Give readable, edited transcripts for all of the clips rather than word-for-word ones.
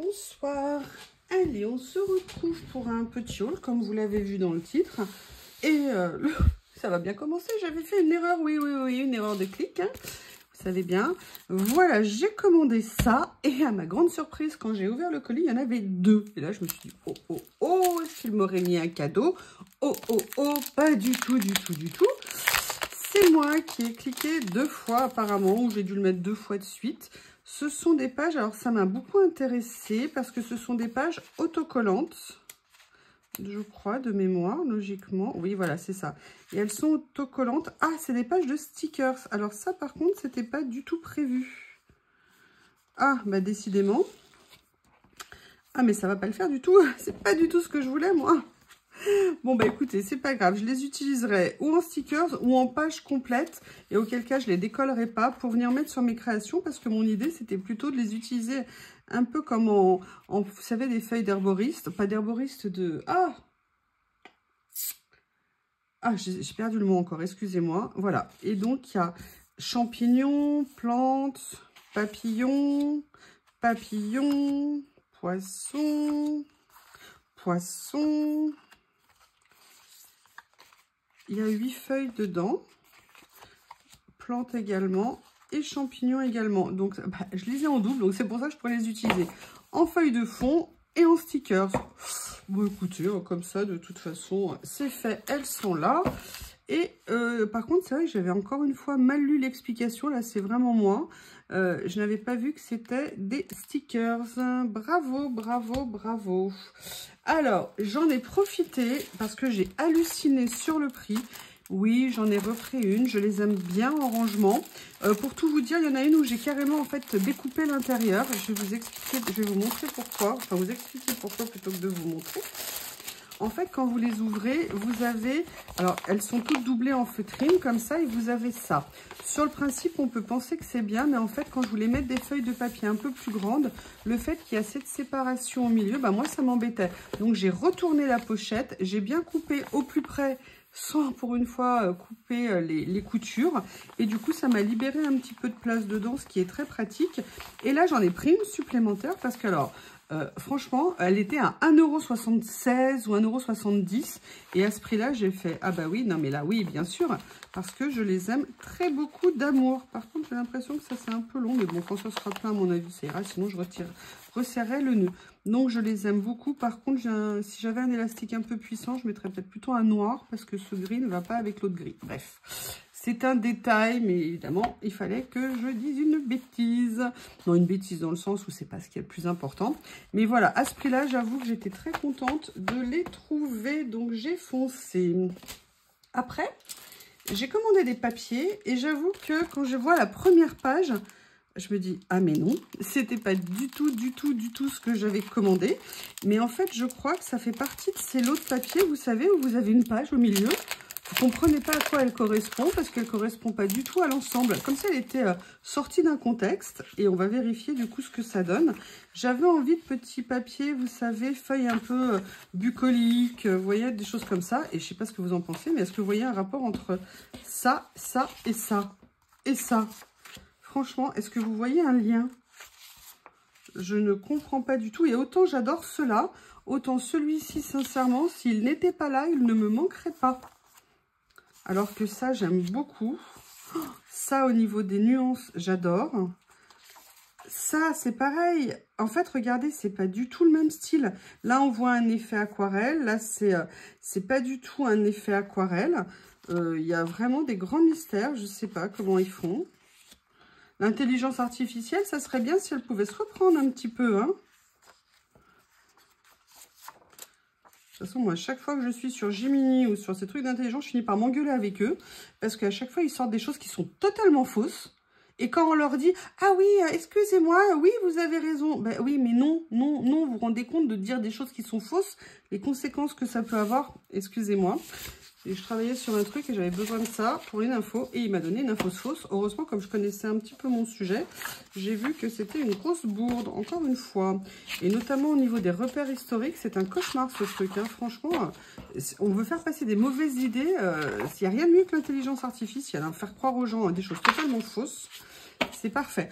Bonsoir. Allez, on se retrouve pour un petit haul, comme vous l'avez vu dans le titre. Et ça va bien commencer. J'avais fait une erreur, oui, une erreur de clic. Hein. Vous savez bien. Voilà, j'ai commandé ça. Et à ma grande surprise, quand j'ai ouvert le colis, il y en avait deux. Et là, je me suis dit, oh, est-ce qu'il m'aurait mis un cadeau? Oh, pas du tout. C'est moi qui ai cliqué 2 fois apparemment, ou j'ai dû le mettre 2 fois de suite. Ce sont des pages, alors ça m'a beaucoup intéressé parce que ce sont des pages autocollantes, je crois, de mémoire, logiquement. Oui, voilà, c'est ça. Et elles sont autocollantes. Ah, c'est des pages de stickers. Alors ça, par contre, c'était pas du tout prévu. Ah, bah décidément. Ah, mais ça va pas le faire du tout. C'est pas du tout ce que je voulais, moi. Bon, bah écoutez, c'est pas grave. Je les utiliserai ou en stickers ou en page complète. Et auquel cas, je les décollerai pas pour venir mettre sur mes créations. Parce que mon idée, c'était plutôt de les utiliser un peu comme en vous savez, des feuilles d'herboriste. Pas d'herboriste de... Ah, j'ai perdu le mot encore, excusez-moi. Voilà. Et donc, il y a champignons, plantes, papillons, poissons. Il y a 8 feuilles dedans, plantes également et champignons également. Donc, je les ai en double, donc c'est pour ça que je pourrais les utiliser en feuilles de fond et en stickers. Bon, écoutez, comme ça, de toute façon, c'est fait, elles sont là. Et par contre, c'est vrai que j'avais encore une fois mal lu l'explication. Là, c'est vraiment moi. Je n'avais pas vu que c'était des stickers. Bravo. Alors, j'en ai profité parce que j'ai halluciné sur le prix. Oui, j'en ai refait une. Je les aime bien en rangement. Pour tout vous dire, il y en a une où j'ai carrément en fait découpé l'intérieur. Je vais vous expliquer, je vais vous montrer pourquoi. Enfin, vous expliquer pourquoi plutôt que de vous montrer. En fait, quand vous les ouvrez, vous avez... Alors, elles sont toutes doublées en feutrine, comme ça, et vous avez ça. Sur le principe, on peut penser que c'est bien, mais en fait, quand je voulais mettre des feuilles de papier un peu plus grandes, le fait qu'il y a cette séparation au milieu, bah moi, ça m'embêtait. Donc, j'ai retourné la pochette, j'ai bien coupé au plus près, sans, pour une fois, couper les coutures. Et du coup, ça m'a libéré un petit peu de place dedans, ce qui est très pratique. Et là, j'en ai pris une supplémentaire, parce que, alors... franchement, elle était à 1,76 € ou 1,70 €. Et à ce prix-là, j'ai fait, ah bah oui, non mais là, oui, bien sûr, parce que je les aime très beaucoup d'amour. Par contre, j'ai l'impression que ça, c'est un peu long, mais bon, quand ça sera plein, à mon avis, ça ira. Sinon, je resserrerai le nœud. Donc, je les aime beaucoup. Par contre, si j'avais un élastique un peu puissant, je mettrais peut-être plutôt un noir, parce que ce gris ne va pas avec l'autre gris. Bref. C'est un détail, mais évidemment, il fallait que je dise une bêtise. Non, une bêtise dans le sens où c'est pas ce qui est le plus important. Mais voilà, à ce prix-là, j'avoue que j'étais très contente de les trouver. Donc, j'ai foncé. Après, j'ai commandé des papiers. Et j'avoue que quand je vois la première page, je me dis, ah mais non, c'était pas du tout ce que j'avais commandé. Mais en fait, je crois que ça fait partie de ces lots de papier, vous savez, où vous avez une page au milieu. Vous ne comprenez pas à quoi elle correspond parce qu'elle ne correspond pas du tout à l'ensemble. Comme si elle était sortie d'un contexte. Et on va vérifier du coup ce que ça donne. J'avais envie de petits papiers, vous savez, feuilles un peu bucoliques, vous voyez, des choses comme ça. Et je ne sais pas ce que vous en pensez, mais est-ce que vous voyez un rapport entre ça, ça et ça? Et ça? Franchement, est-ce que vous voyez un lien? Je ne comprends pas du tout. Et autant j'adore cela, autant celui-ci, sincèrement, s'il n'était pas là, il ne me manquerait pas. Alors que ça, j'aime beaucoup. Ça, au niveau des nuances, j'adore. Ça, c'est pareil. En fait, regardez, c'est pas du tout le même style. Là, on voit un effet aquarelle. Là, c'est pas du tout un effet aquarelle. Il y a vraiment des grands mystères. Je sais pas comment ils font. L'intelligence artificielle, ça serait bien si elle pouvait se reprendre un petit peu, hein. De toute façon, moi, à chaque fois que je suis sur Gemini ou sur ces trucs d'intelligence, je finis par m'engueuler avec eux. Parce qu'à chaque fois, ils sortent des choses qui sont totalement fausses. Et quand on leur dit, ah oui, excusez-moi, oui, vous avez raison. Ben oui, mais non, vous vous rendez compte de dire des choses qui sont fausses, les conséquences que ça peut avoir, excusez-moi. Et je travaillais sur un truc et j'avais besoin de ça pour une info. Et il m'a donné une info fausse. Heureusement, comme je connaissais un petit peu mon sujet, j'ai vu que c'était une grosse bourde, encore une fois. Et notamment au niveau des repères historiques, c'est un cauchemar ce truc. Hein. Franchement, on veut faire passer des mauvaises idées. S'il n'y a rien de mieux que l'intelligence artificielle, hein, faire croire aux gens des choses totalement fausses, c'est parfait.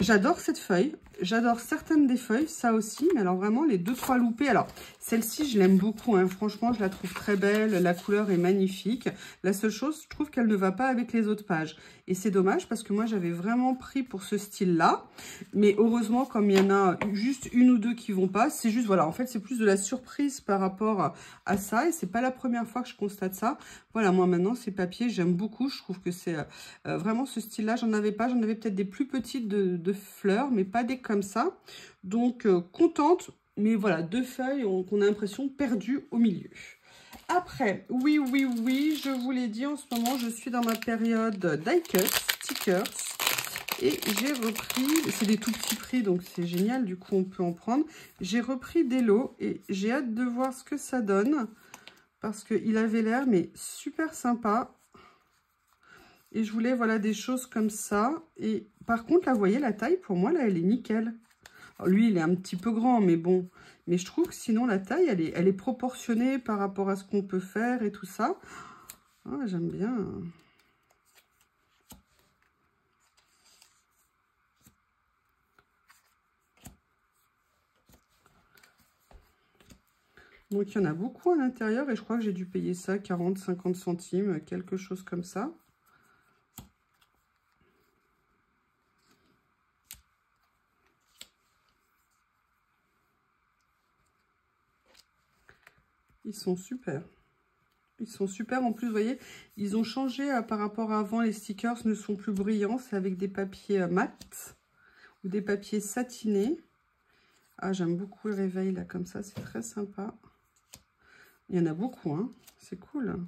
J'adore cette feuille, j'adore certaines des feuilles, ça aussi, mais alors vraiment les 2-3 loupées. Alors celle-ci je l'aime beaucoup, hein. Franchement je la trouve très belle, la couleur est magnifique. La seule chose, je trouve qu'elle ne va pas avec les autres pages. Et c'est dommage parce que moi j'avais vraiment pris pour ce style-là. Mais heureusement, comme il y en a juste une ou deux qui vont pas, c'est juste, voilà, en fait c'est plus de la surprise par rapport à ça. Et c'est pas la première fois que je constate ça. Voilà, moi maintenant ces papiers, j'aime beaucoup, je trouve que c'est vraiment ce style-là. J'en avais pas, j'en avais peut-être des plus petites de fleurs, mais pas des comme ça. Donc, contente. Mais voilà, 2 feuilles qu'on a l'impression perdues au milieu. Après, oui, je vous l'ai dit, en ce moment, je suis dans ma période die cut, stickers. Et j'ai repris, c'est des tout petits prix, donc c'est génial, du coup, on peut en prendre. J'ai repris des lots et j'ai hâte de voir ce que ça donne. Parce qu'il avait l'air, mais super sympa. Et je voulais, voilà, des choses comme ça. Et par contre, là, vous voyez, la taille, pour moi, là, elle est nickel. Alors, lui, il est un petit peu grand, mais bon. Mais je trouve que sinon, la taille, elle est proportionnée par rapport à ce qu'on peut faire et tout ça. Ah, j'aime bien. Donc, il y en a beaucoup à l'intérieur. Et je crois que j'ai dû payer ça 40-50 centimes, quelque chose comme ça. Ils sont super. Ils sont super. En plus, vous voyez, ils ont changé par rapport à avant. Les stickers ne sont plus brillants. C'est avec des papiers mat ou des papiers satinés. Ah, j'aime beaucoup le réveil, là, comme ça. C'est très sympa. Il y en a beaucoup, hein. C'est cool.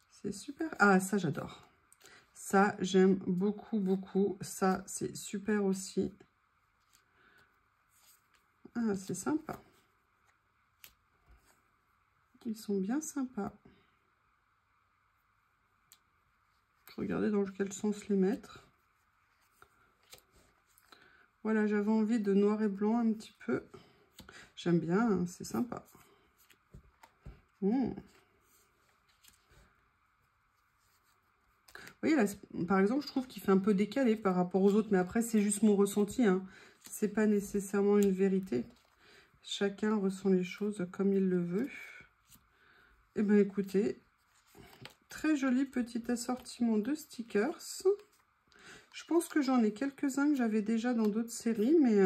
C'est super. Ah, ça, j'adore. Ça, j'aime beaucoup, beaucoup. Ça, c'est super aussi. Ah, c'est sympa. Ils sont bien sympas. Je regardais dans quel sens les mettre. Voilà, j'avais envie de noir et blanc un petit peu. J'aime bien, hein, c'est sympa. Vous voyez, là, par exemple, je trouve qu'il fait un peu décalé par rapport aux autres. Mais après, c'est juste mon ressenti. Hein. C'est pas nécessairement une vérité. Chacun ressent les choses comme il le veut. Eh bien, écoutez, très joli petit assortiment de stickers. Je pense que j'en ai quelques-uns que j'avais déjà dans d'autres séries, mais...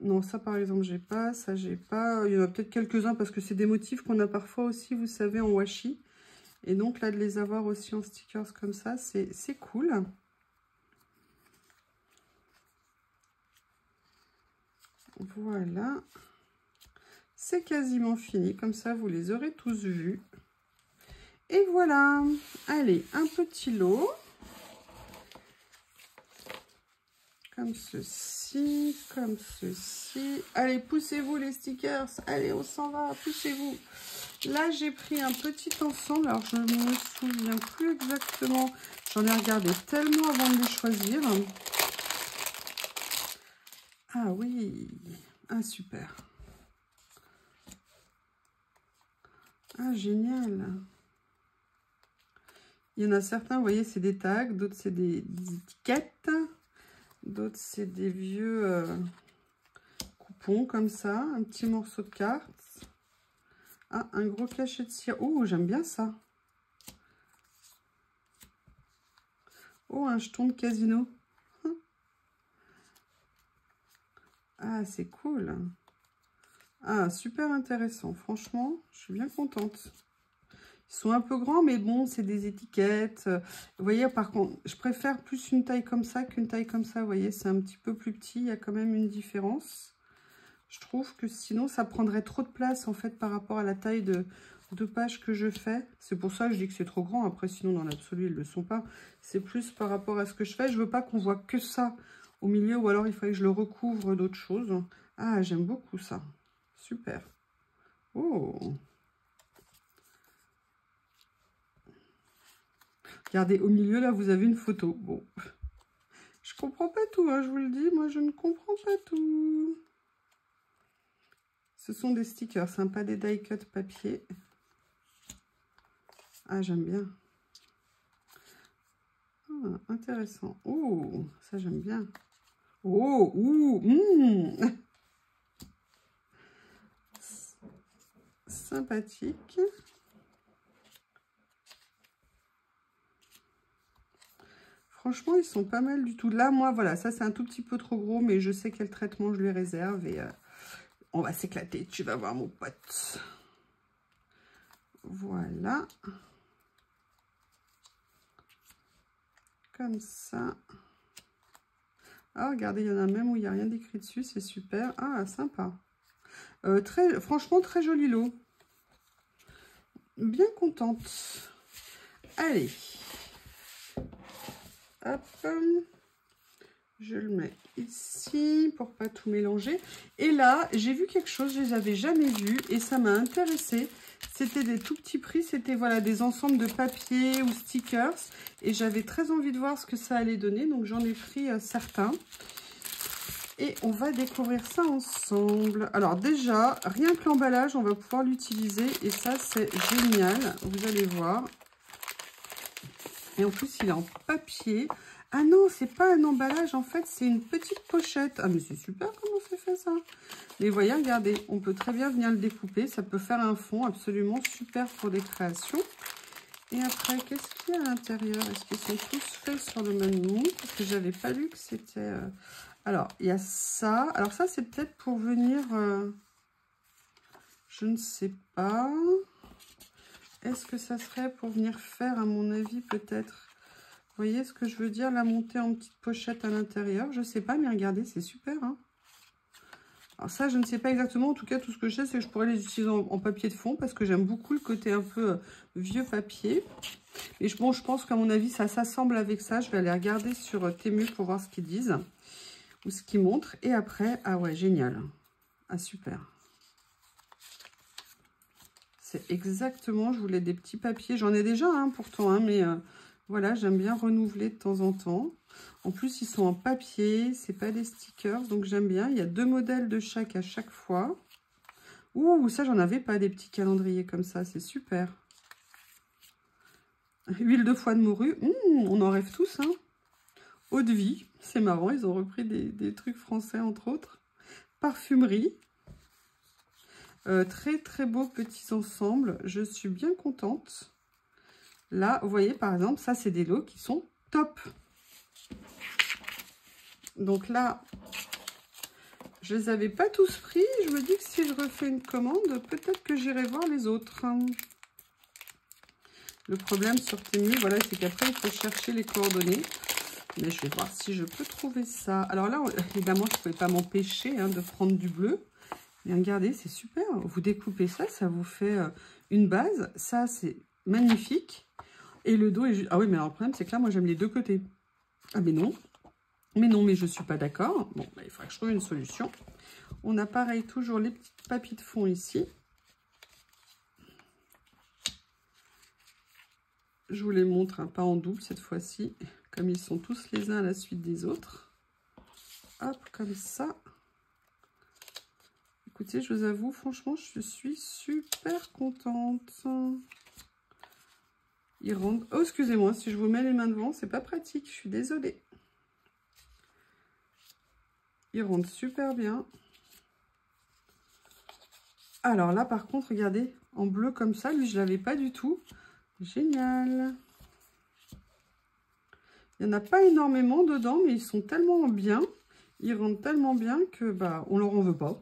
non, ça par exemple, j'ai pas, ça j'ai pas. Il y en a peut-être quelques-uns parce que c'est des motifs qu'on a parfois aussi, vous savez, en washi. Et donc là, de les avoir aussi en stickers comme ça, c'est cool. Voilà. C'est quasiment fini. Comme ça, vous les aurez tous vus. Et voilà. Allez, un petit lot. Comme ceci, comme ceci. Allez, poussez-vous les stickers. Allez, on s'en va, poussez-vous. Là, j'ai pris un petit ensemble. Alors, je ne me souviens plus exactement. J'en ai regardé tellement avant de les choisir. Ah oui. Ah, super. Ah, génial. Il y en a certains, vous voyez, c'est des tags. D'autres, c'est des étiquettes. D'autres, c'est des vieux coupons comme ça. Un petit morceau de carte. Ah, un gros cachet de cire. Oh, j'aime bien ça. Oh, un jeton de casino. Ah, c'est cool. Ah, super intéressant. Franchement, je suis bien contente. Ils sont un peu grands, mais bon, c'est des étiquettes. Vous voyez, par contre, je préfère plus une taille comme ça qu'une taille comme ça. Vous voyez, c'est un petit peu plus petit. Il y a quand même une différence. Je trouve que sinon, ça prendrait trop de place, en fait, par rapport à la taille de page que je fais. C'est pour ça que je dis que c'est trop grand. Après, sinon, dans l'absolu, ils ne le sont pas. C'est plus par rapport à ce que je fais. Je veux pas qu'on voit que ça au milieu, ou alors il faudrait que je le recouvre d'autres choses. Ah, j'aime beaucoup ça. Super. Oh! Regardez, au milieu, là, vous avez une photo. Bon, je comprends pas tout, hein, je vous le dis. Moi, je ne comprends pas tout. Ce sont des stickers, hein, pas des die cut papier. Ah, j'aime bien. intéressant. Oh, ça j'aime bien. Oh, ouh, sympathique. Franchement, ils sont pas mal du tout. Là, moi, voilà, ça c'est un tout petit peu trop gros, mais je sais quel traitement je lui réserve et on va s'éclater. Tu vas voir, mon pote. Voilà. Comme ça. Ah, regardez, il y en a même où il n'y a rien d'écrit dessus, c'est super. Ah, sympa. Franchement, très joli lot. Bien contente. Allez. Hop. Je le mets ici pour pas tout mélanger. Et là, j'ai vu quelque chose, je les avais jamais vus et ça m'a intéressé. C'était des tout petits prix, c'était voilà des ensembles de papier ou stickers. Et j'avais très envie de voir ce que ça allait donner, donc j'en ai pris certains. Et on va découvrir ça ensemble. Alors déjà, rien que l'emballage, on va pouvoir l'utiliser et ça c'est génial, vous allez voir. Et en plus, il est en papier. Ah non, c'est pas un emballage, en fait, c'est une petite pochette. Ah, mais c'est super comment c'est fait ça. Mais voyez, regardez, on peut très bien venir le découper. Ça peut faire un fond absolument super pour des créations. Et après, qu'est-ce qu'il y a à l'intérieur? Est-ce qu'ils sont tous faits sur le même moule? Parce que j'avais pas lu que c'était... Alors, il y a ça. Alors ça, c'est peut-être pour venir... Je ne sais pas. Est-ce que ça serait pour venir faire, à mon avis, peut-être... Vous voyez ce que je veux dire? La montée en petite pochette à l'intérieur. Je ne sais pas, mais regardez, c'est super. Hein, alors ça, je ne sais pas exactement. En tout cas, tout ce que je sais, c'est que je pourrais les utiliser en papier de fond parce que j'aime beaucoup le côté un peu vieux papier. Et bon, je pense qu'à mon avis, ça s'assemble avec ça. Je vais aller regarder sur Temu pour voir ce qu'ils disent ou ce qu'ils montrent. Et après, ah ouais, génial. Ah, super. C'est exactement, je voulais des petits papiers. J'en ai déjà, hein, pourtant, hein, mais... voilà, j'aime bien renouveler de temps en temps. En plus, ils sont en papier, c'est pas des stickers, donc j'aime bien. Il y a 2 modèles de chaque à chaque fois. Ouh, ça, j'en avais pas, des petits calendriers comme ça, c'est super. Huile de foie de morue, on en rêve tous, hein. Eau de vie, c'est marrant, ils ont repris des trucs français, entre autres. Parfumerie. Très, très beaux petits ensembles, je suis bien contente. Là, vous voyez, par exemple, ça, c'est des lots qui sont top. Donc là, je les avais pas tous pris. Je me dis que si je refais une commande, peut-être que j'irai voir les autres. Le problème sur Temu, voilà, c'est qu'après, il faut chercher les coordonnées. Mais je vais voir si je peux trouver ça. Alors là, évidemment, je ne pouvais pas m'empêcher de prendre du bleu. Mais regardez, c'est super. Vous découpez ça, ça vous fait une base. Ça, c'est magnifique. Et le dos est juste... Ah oui, mais alors le problème, c'est que là, moi, j'aime les deux côtés. Ah, mais non. Mais non, mais je ne suis pas d'accord. Bon, bah, il faudra que je trouve une solution. On a pareil, toujours les petits papiers de fond ici. Je vous les montre, hein, pas en double cette fois-ci, comme ils sont tous les uns à la suite des autres. Hop, comme ça. Écoutez, je vous avoue, franchement, je suis super contente. Ils rendent... Oh, excusez-moi, si je vous mets les mains devant, c'est pas pratique, je suis désolée. Ils rendent super bien. Alors là, par contre, regardez, en bleu comme ça, lui, je l'avais pas du tout. Génial. Il n'y en a pas énormément dedans, mais ils sont tellement bien. Ils rendent tellement bien que, bah, on leur en veut pas.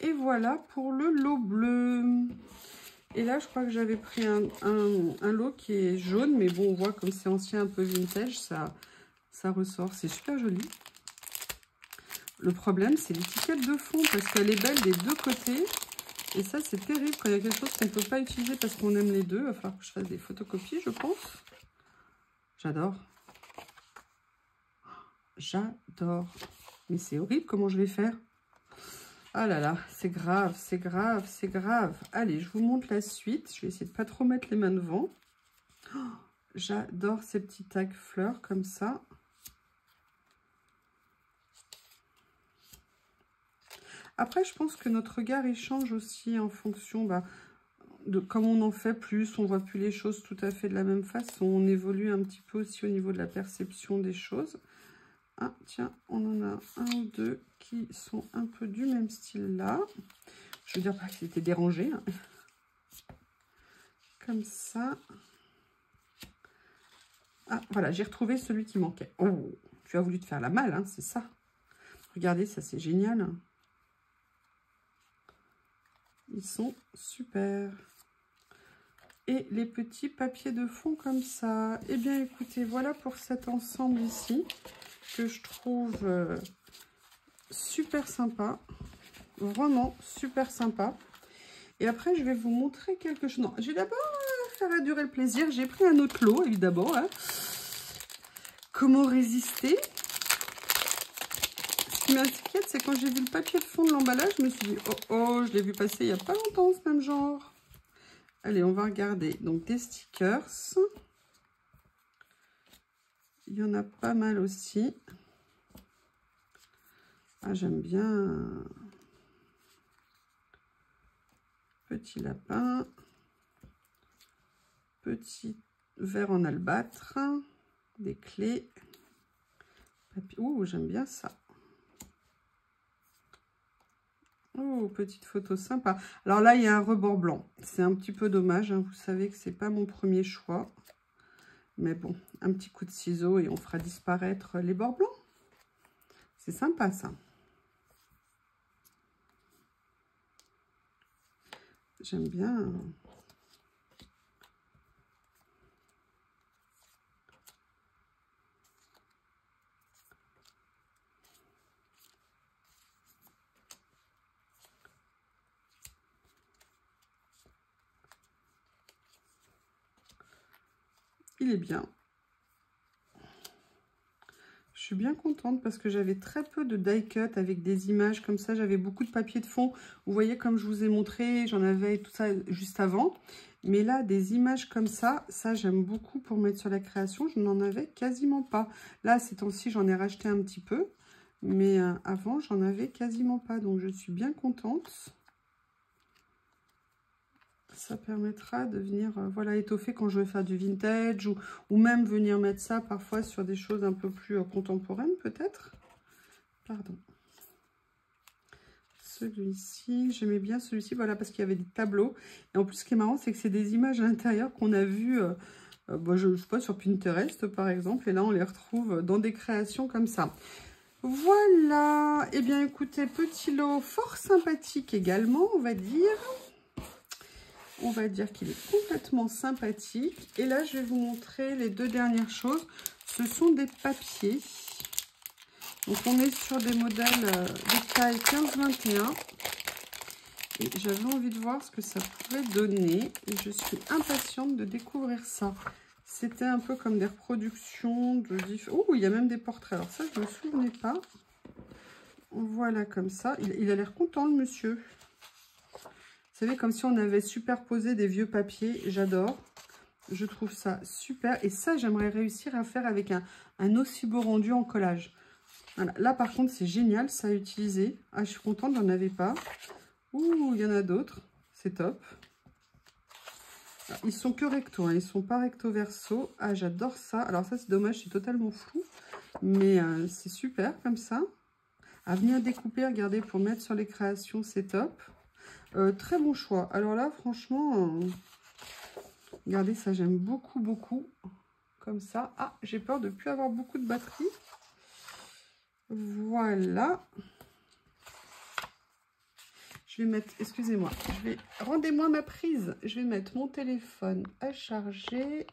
Et voilà pour le lot bleu. Et là, je crois que j'avais pris un lot qui est jaune. Mais bon, on voit comme c'est ancien, un peu vintage, ça ressort. C'est super joli. Le problème, c'est l'étiquette de fond parce qu'elle est belle des deux côtés. Et ça, c'est terrible quand il y a quelque chose qu'on ne peut pas utiliser parce qu'on aime les deux. Il va falloir que je fasse des photocopies, je pense. J'adore. J'adore. Mais c'est horrible, comment je vais faire? Ah là là, c'est grave, c'est grave, c'est grave. Allez, je vous montre la suite. Je vais essayer de pas trop mettre les mains devant. Oh, j'adore ces petits tags fleurs comme ça. Après, je pense que notre regard, il change aussi en fonction comme on en fait plus, on voit plus les choses tout à fait de la même façon. On évolue un petit peu aussi au niveau de la perception des choses. Ah, tiens, on en a un ou deux qui sont un peu du même style là. Je veux dire pas que c'était dérangé. Hein. Comme ça. Ah, voilà, j'ai retrouvé celui qui manquait. Oh, tu as voulu te faire la malle, hein, c'est ça. Regardez, ça c'est génial. Ils sont super. Et les petits papiers de fond comme ça. Eh bien, écoutez, voilà pour cet ensemble ici que je trouve super sympa. Vraiment super sympa. Et après, je vais vous montrer quelque chose. Non, je vais d'abord faire durer le plaisir. J'ai pris un autre lot, évidemment. Hein. Comment résister? Ce qui m'inquiète, c'est quand j'ai vu le papier de fond de l'emballage, je me suis dit, oh, oh, je l'ai vu passer il n'y a pas longtemps, ce même genre. Allez, on va regarder. Donc, des stickers. Il y en a pas mal aussi. Ah, j'aime bien. Petit lapin. Petit verre en albâtre. Des clés. Ouh, j'aime bien ça. Oh, petite photo sympa. Alors là, il y a un rebord blanc. C'est un petit peu dommage. Hein. Vous savez que c'est pas mon premier choix. Mais bon, un petit coup de ciseau et on fera disparaître les bords blancs. C'est sympa, ça. J'aime bien. Il est bien. Je suis bien contente parce que j'avais très peu de die cut avec des images comme ça. J'avais beaucoup de papier de fond. Vous voyez, comme je vous ai montré, j'en avais tout ça juste avant. Mais là, des images comme ça j'aime beaucoup pour mettre sur la création. Je n'en avais quasiment pas. Là, ces temps-ci, j'en ai racheté un petit peu. Mais avant, j'en avais quasiment pas. Donc, je suis bien contente. Ça permettra de venir voilà, étoffer quand je vais faire du vintage ou même venir mettre ça parfois sur des choses un peu plus contemporaines peut-être. Pardon. Celui-ci, j'aimais bien celui-ci, voilà, parce qu'il y avait des tableaux. Et en plus, ce qui est marrant, c'est que c'est des images à l'intérieur qu'on a vues, je sais pas, sur Pinterest par exemple. Et là, on les retrouve dans des créations comme ça. Voilà. Eh bien, écoutez, petit lot fort sympathique également, on va dire. On va dire qu'il est complètement sympathique. Et là, je vais vous montrer les deux dernières choses. Ce sont des papiers. Donc, on est sur des modèles de taille 15-21. Et j'avais envie de voir ce que ça pouvait donner. Et je suis impatiente de découvrir ça. C'était un peu comme des reproductions de différents... Oh, il y a même des portraits. Alors ça, je ne me souvenais pas. Voilà, comme ça. Il a l'air content, le monsieur. Vous savez, comme si on avait superposé des vieux papiers. J'adore. Je trouve ça super. Et ça, j'aimerais réussir à faire avec un aussi beau rendu en collage. Voilà. Là, par contre, c'est génial. Ça à utiliser. Ah, je suis contente, j'en avais pas. Ouh, il y en a d'autres. C'est top. Ils sont que recto. Hein. Ils sont pas recto verso. Ah, j'adore ça. Alors ça, c'est dommage. C'est totalement flou. Mais c'est super comme ça. À venir découper, regardez, pour mettre sur les créations, c'est top. Très bon choix. Alors là, franchement, regardez, ça j'aime beaucoup, beaucoup. Comme ça. Ah, j'ai peur de ne plus avoir beaucoup de batterie. Voilà. Je vais mettre, excusez-moi, rendez-moi ma prise. Je vais mettre mon téléphone à charger.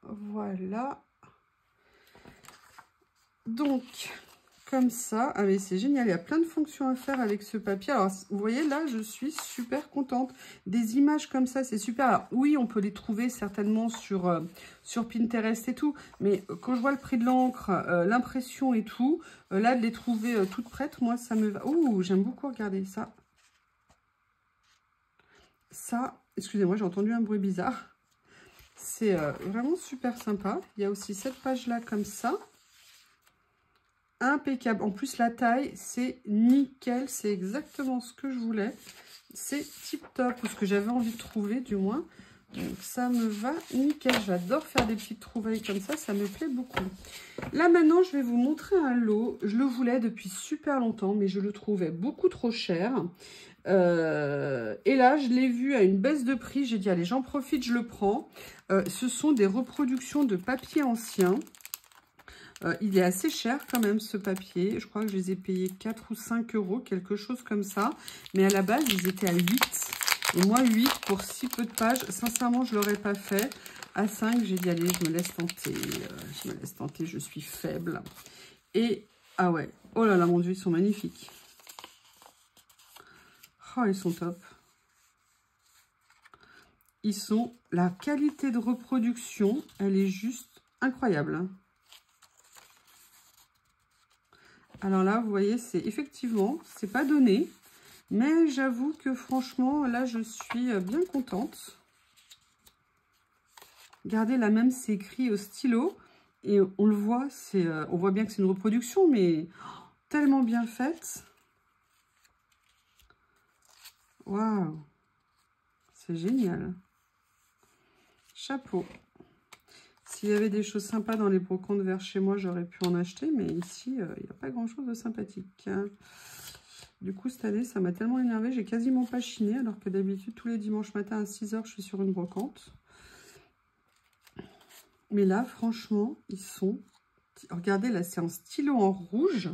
Voilà. Donc... comme ça, ah mais c'est génial, il y a plein de fonctions à faire avec ce papier. Alors vous voyez là, je suis super contente. Des images comme ça, c'est super. Alors oui, on peut les trouver certainement sur Pinterest et tout, mais quand je vois le prix de l'encre, l'impression et tout, là de les trouver toutes prêtes, moi ça me va. Ouh, j'aime beaucoup regarder ça. Ça, excusez-moi, j'ai entendu un bruit bizarre. C'est vraiment super sympa. Il y a aussi cette page là comme ça. Impeccable. En plus, la taille, c'est nickel. C'est exactement ce que je voulais. c'est tip top, ou ce que j'avais envie de trouver du moins. Donc ça me va nickel, j'adore faire des petites trouvailles comme ça me plaît beaucoup. Là maintenant je vais vous montrer un lot, je le voulais depuis super longtemps mais je le trouvais beaucoup trop cher. Et là je l'ai vu à une baisse de prix, j'ai dit allez j'en profite, je le prends. Ce sont des reproductions de papier ancien. Il est assez cher quand même ce papier, je crois que je les ai payés 4 ou 5 euros, quelque chose comme ça. Mais à la base ils étaient à 8. Et moi, 8 pour si peu de pages, sincèrement, je ne l'aurais pas fait. À 5, j'ai dit, allez, je me laisse tenter. Je suis faible. Et, ah ouais, oh là là, mon Dieu, ils sont magnifiques. Oh, ils sont top. Ils sont, la qualité de reproduction, elle est juste incroyable. Alors là, vous voyez, c'est effectivement, c'est pas donné. Mais j'avoue que franchement, là, je suis bien contente. Regardez, là même, c'est écrit au stylo. Et on le voit, on voit bien que c'est une reproduction, mais tellement bien faite. Waouh! C'est génial. Chapeau. S'il y avait des choses sympas dans les brocantes vers chez moi, j'aurais pu en acheter. Mais ici, il n'y a pas grand-chose de sympathique. Du coup, cette année, ça m'a tellement énervé, j'ai quasiment pas chiné, alors que d'habitude, tous les dimanches matin à 6 h, je suis sur une brocante. Mais là, franchement, ils sont... Regardez, là, c'est en stylo en rouge.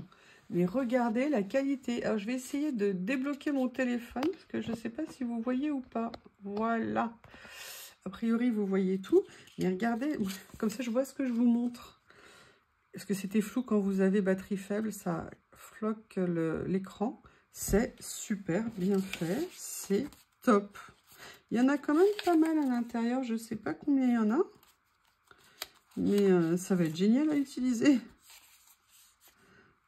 Mais regardez la qualité. Alors, je vais essayer de débloquer mon téléphone, parce que je ne sais pas si vous voyez ou pas. Voilà. A priori, vous voyez tout. Mais regardez, comme ça, je vois ce que je vous montre. Est-ce que c'était flou quand vous avez batterie faible? Ça floque l'écran. C'est super bien fait, c'est top. Il y en a quand même pas mal à l'intérieur, je ne sais pas combien il y en a. Mais ça va être génial à utiliser.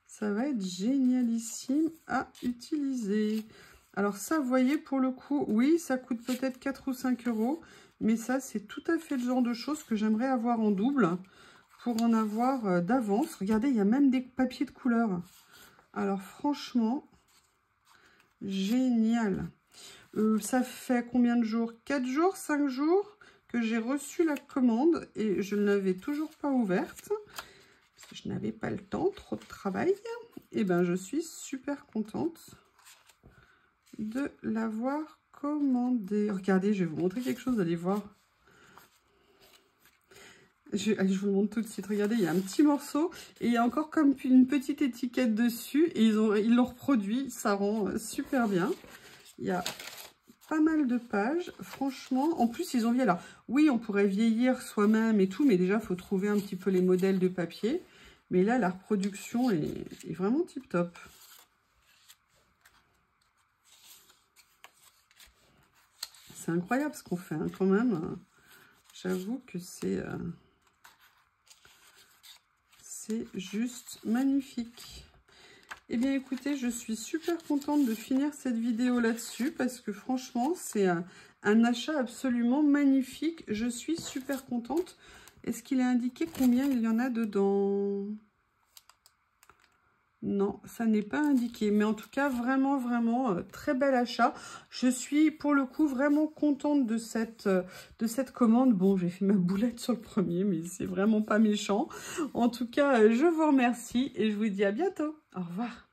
Ça va être génialissime à utiliser. Alors ça, vous voyez, pour le coup, oui, ça coûte peut-être 4 ou 5 euros. Mais ça, c'est tout à fait le genre de choses que j'aimerais avoir en double. Pour en avoir d'avance. Regardez, il y a même des papiers de couleur. Alors franchement... génial. Ça fait combien de jours? 4 jours, 5 jours que j'ai reçu la commande et je ne l'avais toujours pas ouverte parce que je n'avais pas le temps, trop de travail. Et ben je suis super contente de l'avoir commandée. Regardez, je vais vous montrer quelque chose, allez voir. Allez, je vous le montre tout de suite. Regardez, il y a un petit morceau et il y a encore comme une petite étiquette dessus. Et ils l'ont reproduit. Ça rend super bien. Il y a pas mal de pages. Franchement, en plus, ils ont vieilli. Alors, oui, on pourrait vieillir soi-même et tout. Mais déjà, il faut trouver un petit peu les modèles de papier. Mais là, la reproduction est vraiment tip top. C'est incroyable ce qu'on fait hein, quand même. J'avoue que c'est juste magnifique. Eh bien écoutez, je suis super contente de finir cette vidéo là-dessus parce que franchement c'est un achat absolument magnifique. Je suis super contente. Est-ce qu'il est indiqué combien il y en a dedans? Non, ça n'est pas indiqué. Mais en tout cas, vraiment, très bel achat. Je suis, pour le coup, vraiment contente de cette commande. Bon, j'ai fait ma boulette sur le premier, mais c'est vraiment pas méchant. En tout cas, je vous remercie et je vous dis à bientôt. Au revoir.